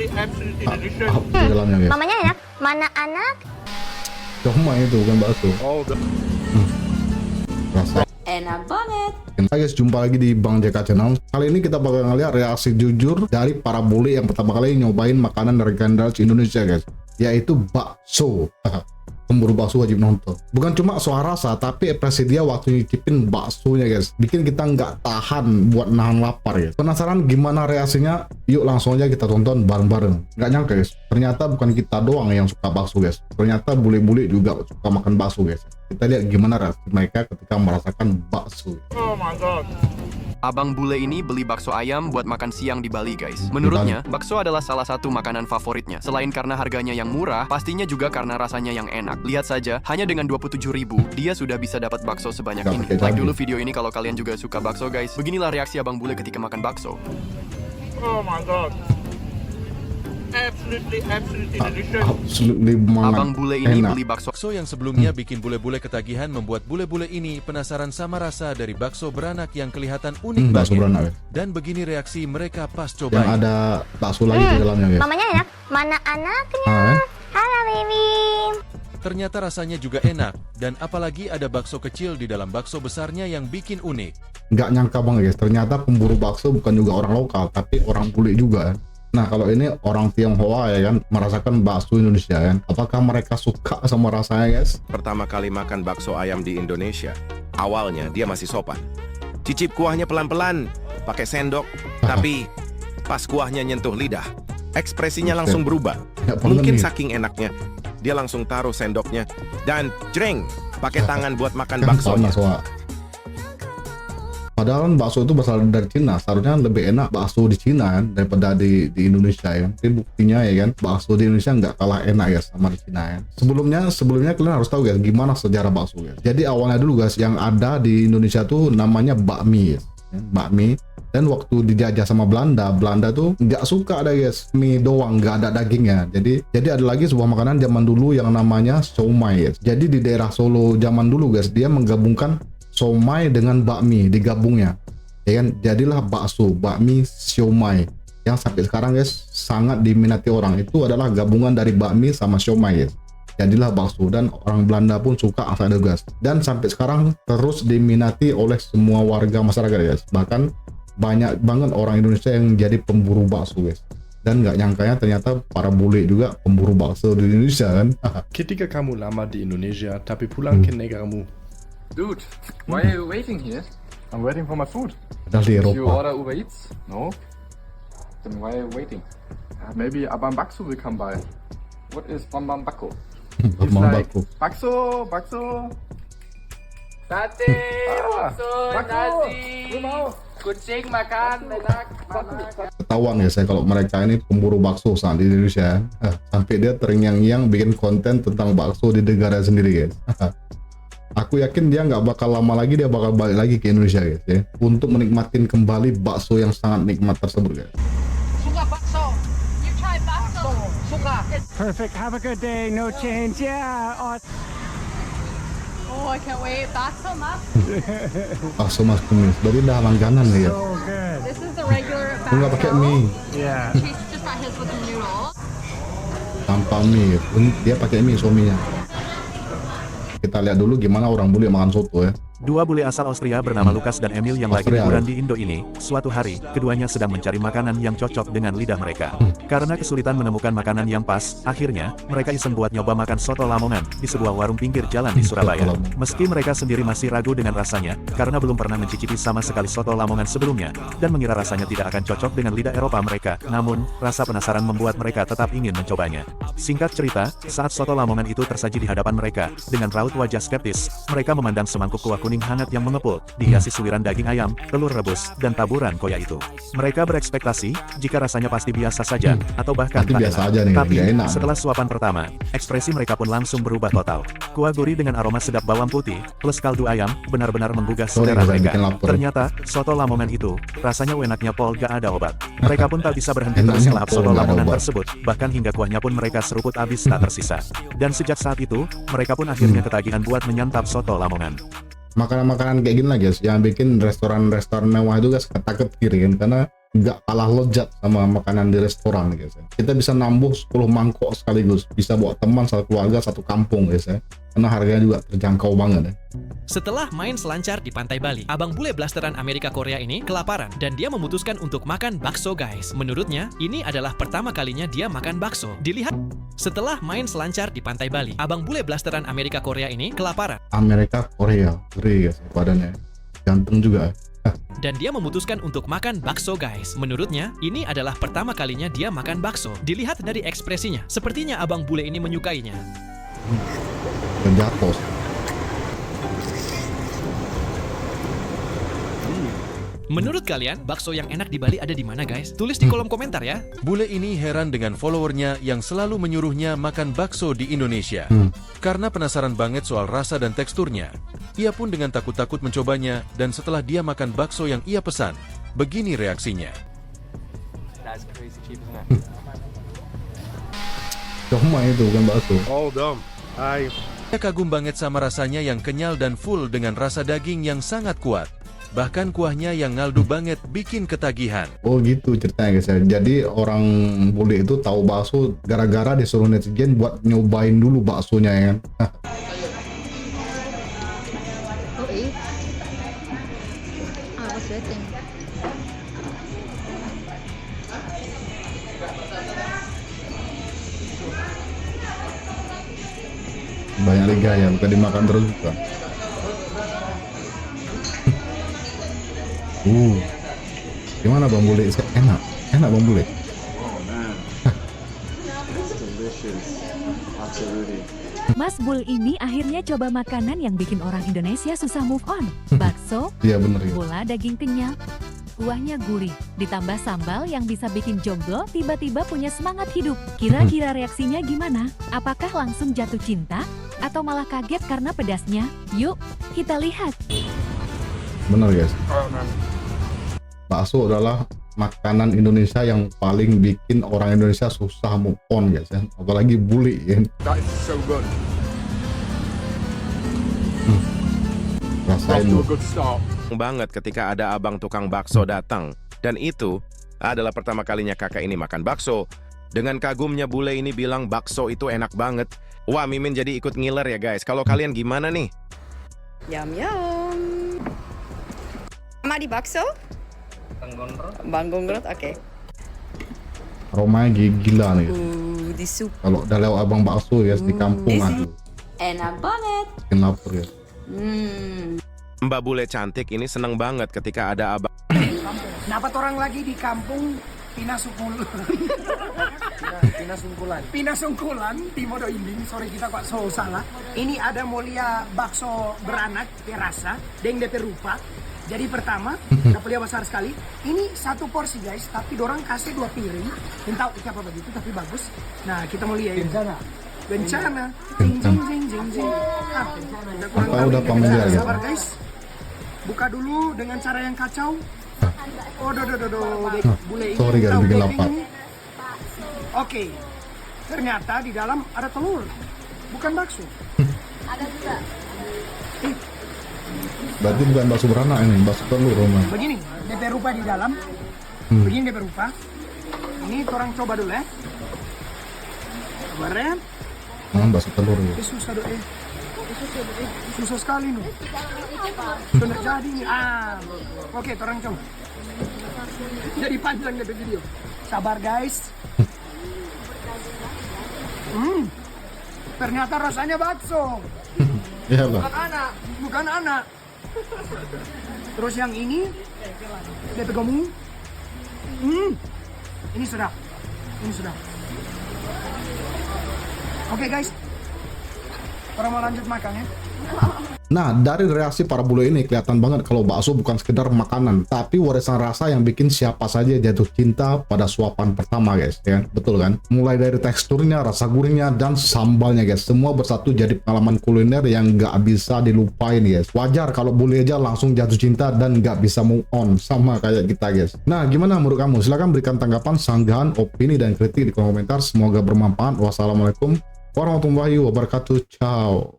Di dalamnya guys. Mamanya enak, mana anak? Cuma itu bukan bakso. Rasa. Enak banget. Nah guys, jumpa lagi di Bang JK Channel. Kali ini kita bakal ngeliat reaksi jujur dari para bule yang pertama kali nyobain makanan dari Gandalf Indonesia guys, yaitu bakso. Pemburu bakso wajib nonton. Bukan cuma soal rasa, tapi ekspresi dia waktu nyicipin baksonya guys, bikin kita nggak tahan buat nahan lapar guys. Penasaran gimana reaksinya? Yuk langsung aja kita tonton bareng-bareng. Nggak nyangka guys, ternyata bukan kita doang yang suka bakso guys. Ternyata bule-bule juga suka makan bakso guys. Kita lihat gimana reaksi mereka ketika merasakan bakso. Oh my god. Abang bule ini beli bakso ayam buat makan siang di Bali guys. Menurutnya, bakso adalah salah satu makanan favoritnya. Selain karena harganya yang murah, pastinya juga karena rasanya yang enak. Lihat saja, hanya dengan 27.000, dia sudah bisa dapat bakso sebanyak ini. Like dulu video ini kalau kalian juga suka bakso guys. Beginilah reaksi abang bule ketika makan bakso. Oh my god. Absolutely delicious. Absolutely Abang bule ini enak. beli bakso Bakso yang sebelumnya bikin bule-bule ketagihan membuat bule-bule ini penasaran sama rasa dari bakso beranak yang kelihatan unik Bakso banget. beranak guys. Dan begini reaksi mereka pas Yang cobain. ada bakso lagi di dalamnya guys. Mamanya enak, mana anaknya? Halo baby. Ternyata rasanya juga enak, dan apalagi ada bakso kecil di dalam bakso besarnya yang bikin unik. Nggak nyangka banget guys, ternyata pemburu bakso bukan juga orang lokal, tapi orang bule juga kan. Nah kalau ini orang Tionghoa ya kan, merasakan bakso Indonesia kan, apakah mereka suka sama rasanya guys? Pertama kali makan bakso ayam di Indonesia, awalnya dia masih sopan. Cicip kuahnya pelan-pelan, pakai sendok, tapi pas kuahnya nyentuh lidah, ekspresinya langsung berubah. Nggak pernah Mungkin nih. saking enaknya, dia langsung taruh sendoknya dan jreng, pakai tangan buat makan baksonya. Panas, Wak. Padahal kan bakso itu berasal dari Cina, seharusnya lebih enak bakso di Cina kan daripada di Indonesia ya. Tapi buktinya ya kan, bakso di Indonesia nggak kalah enak ya sama di Cina ya. Sebelumnya kalian harus tahu guys, gimana sejarah bakso guys. Jadi awalnya dulu guys, yang ada di Indonesia tuh namanya bakmi guys. Ya, bakmi. Dan waktu dijajah sama Belanda, Belanda tuh nggak suka ada guys, mie doang, nggak ada dagingnya. Jadi ada lagi sebuah makanan zaman dulu yang namanya siomay guys. Jadi di daerah Solo zaman dulu guys, dia menggabungkan siomay dengan bakmi, digabungnya ya kan, jadilah bakso, bakmi siomay yang sampai sekarang guys sangat diminati orang. Itu adalah gabungan dari bakmi sama siomay guys, jadilah bakso, dan orang Belanda pun suka asal itu guys, dan sampai sekarang terus diminati oleh semua warga masyarakat guys. Bahkan banyak banget orang Indonesia yang jadi pemburu bakso guys, dan nggak nyangkanya ternyata para bule juga pemburu bakso di Indonesia kan. Ketika kamu lama di Indonesia tapi pulang ke negaramu. Dude, why are you waiting here? I'm waiting for my food. Padahal di Did you Eropa. order Uber Eats? No? Then why are you waiting? Maybe Abang Bakso will come by. What is Bambam Bako? He's Abang like, bakso. Bakso. Sate, bakso, Bakso. nasi, Lu mau? kucing makan, enak, Ketahuan ya saya kalau mereka ini pemburu bakso saat di Indonesia. Sampai dia terngiang-ngiang bikin konten tentang bakso di negara sendiri guys. Aku yakin dia nggak bakal lama lagi, dia bakal balik lagi ke Indonesia guys ya, untuk menikmatin kembali bakso yang sangat nikmat tersebut guys. Suka bakso. You try bakso. Suka. Perfect. Have a good day. No change. Yeah. Oh, I can't wait. Bakso mas. Bakso mas kumis, berarti dah langganan nih ya. So good. This is the regular Lu nggak pakai mie, Yeah. She's just got his with the noodles. tanpa mie. Dia pakai mie suaminya. Kita lihat dulu gimana orang bule makan soto ya. Dua bule asal Austria bernama Lukas dan Emil yang lagi Austria. liburan di Indo ini, suatu hari, keduanya sedang mencari makanan yang cocok dengan lidah mereka. Karena kesulitan menemukan makanan yang pas, akhirnya, mereka iseng buat nyoba makan soto Lamongan, di sebuah warung pinggir jalan di Surabaya. Meski mereka sendiri masih ragu dengan rasanya, karena belum pernah mencicipi sama sekali soto Lamongan sebelumnya, dan mengira rasanya tidak akan cocok dengan lidah Eropa mereka, namun, rasa penasaran membuat mereka tetap ingin mencobanya. Singkat cerita, saat soto Lamongan itu tersaji di hadapan mereka, dengan raut wajah skeptis, mereka memandang semangkuk kuah kuning hangat yang mengepul, dihiasi suiran daging ayam, telur rebus, dan taburan koya itu. Mereka berekspektasi, jika rasanya pasti biasa saja, atau bahkan Pasti tak biasa enak. aja nih, Tapi, nggak enak. setelah suapan pertama, ekspresi mereka pun langsung berubah total. Kuah gurih dengan aroma sedap bawang putih, plus kaldu ayam, benar-benar menggugah Sorry, selera guys, mereka. bikin lapar. Ternyata, soto Lamongan itu, rasanya enaknya pol gak ada obat. Mereka pun tak bisa berhenti Enaknya terus melahap pol soto nggak ada Lamongan obat. tersebut, bahkan hingga kuahnya pun mereka seruput habis tak tersisa. Dan sejak saat itu, mereka pun akhirnya ketagihan buat menyantap soto Lamongan. Makanan-makanan kayak gini lah guys yang bikin restoran-restoran mewah itu guys ketakut kiri kan, karena nggak kalah lezat sama makanan di restoran guys ya. Kita bisa nambah 10 mangkok sekaligus, bisa buat teman satu keluarga satu kampung guys ya, karena harganya juga terjangkau banget ya. Setelah main selancar di pantai Bali, abang bule blasteran Amerika Korea ini kelaparan dan dia memutuskan untuk makan bakso guys. Menurutnya, ini adalah pertama kalinya dia makan bakso. Dilihat, setelah main selancar di pantai Bali, abang bule blasteran Amerika Korea ini kelaparan. Amerika Korea, ngeri guys badannya, ganteng juga. Dan dia memutuskan untuk makan bakso guys. Menurutnya, ini adalah pertama kalinya dia makan bakso. Dilihat dari ekspresinya, sepertinya abang bule ini menyukainya. Jatuh. Menurut kalian, bakso yang enak di Bali ada di mana guys? Tulis di kolom komentar ya. Bule ini heran dengan followernya yang selalu menyuruhnya makan bakso di Indonesia. Karena penasaran banget soal rasa dan teksturnya. Ia pun dengan takut-takut mencobanya, dan setelah dia makan bakso yang ia pesan, begini reaksinya. Cuma itu bukan bakso. Ia kagum banget sama rasanya yang kenyal dan full dengan rasa daging yang sangat kuat. Bahkan kuahnya yang ngaldu banget bikin ketagihan. Oh gitu ceritanya guys ya. Jadi orang bule itu tahu bakso gara-gara disuruh netizen buat nyobain dulu baksonya ya kan. Banyak liga ya, bukan dimakan terus bukan. Gimana Bang Bule? Enak Bang Bule. Mas Bul ini akhirnya coba makanan yang bikin orang Indonesia susah move on. Bakso, Iya bener ya. bola daging kenyal, kuahnya gurih, ditambah sambal yang bisa bikin jomblo tiba-tiba punya semangat hidup. Kira-kira reaksinya gimana? Apakah langsung jatuh cinta? Atau malah kaget karena pedasnya? Yuk, kita lihat. Bener guys. Bakso adalah makanan Indonesia yang paling bikin orang Indonesia susah move on guys ya. Apalagi bule ya. That is so good. Rasain Off to loh. a good start. Banget ketika ada abang tukang bakso datang. Dan itu adalah pertama kalinya kakak ini makan bakso. Dengan kagumnya bule ini bilang bakso itu enak banget. Wah, Mimin jadi ikut ngiler ya guys. Kalau kalian gimana nih? Yum yum. Sama di bakso? Banggongrot, oke. Aromanya gila nih. Di sup. Kalau udah lewat abang bakso ya di kampung aduh. Enak banget. Bikin lapar ya. Mbak bule cantik ini seneng banget ketika ada abang. Dapat orang lagi di kampung Pinasungkulan, Timodo Inding. Sorry kita kok so salah. Ini ada mulia bakso beranak terasa, deng DP rupa. Jadi pertama, dapat besar sekali. Ini satu porsi guys, tapi dorang kasih 2 piring. Entah apa begitu, tapi bagus. Nah kita mau lihat. Bencana. Jing jing jing jing jing. Udah familiar ya. Sabar guys. Buka dulu dengan cara yang kacau. Oh, bule ini. Sorry guys, bikin lapar. Oke. Ternyata di dalam ada telur. Bukan bakso. Ada juga. Berarti bukan bakso beranak ini, bakso telur rumah. Begini, DP rupa di dalam. Begini DP rupa. Ini orang coba dulu ya. Sabar ya. Bakso telur ya. Susah dong susah sekali nih. Sudah jadi nih. Oke, orang coba. Jadi panjang DP video. Sabar guys. Ternyata rasanya bakso. Iya Bang. Bukan anak. Terus yang ini DP gomung. Ini sedap. Oke guys. Orang mau lanjut makan ya. Nah, dari reaksi para bule ini kelihatan banget kalau bakso bukan sekedar makanan, tapi warisan rasa yang bikin siapa saja jatuh cinta pada suapan pertama guys, ya betul kan? Mulai dari teksturnya, rasa gurihnya, dan sambalnya guys, semua bersatu jadi pengalaman kuliner yang nggak bisa dilupain guys. Wajar kalau bule aja langsung jatuh cinta dan nggak bisa move on, sama kayak kita guys. Nah, gimana menurut kamu? Silahkan berikan tanggapan, sanggahan, opini, dan kritik di kolom komentar. Semoga bermanfaat. Wassalamualaikum warahmatullahi wabarakatuh. Ciao.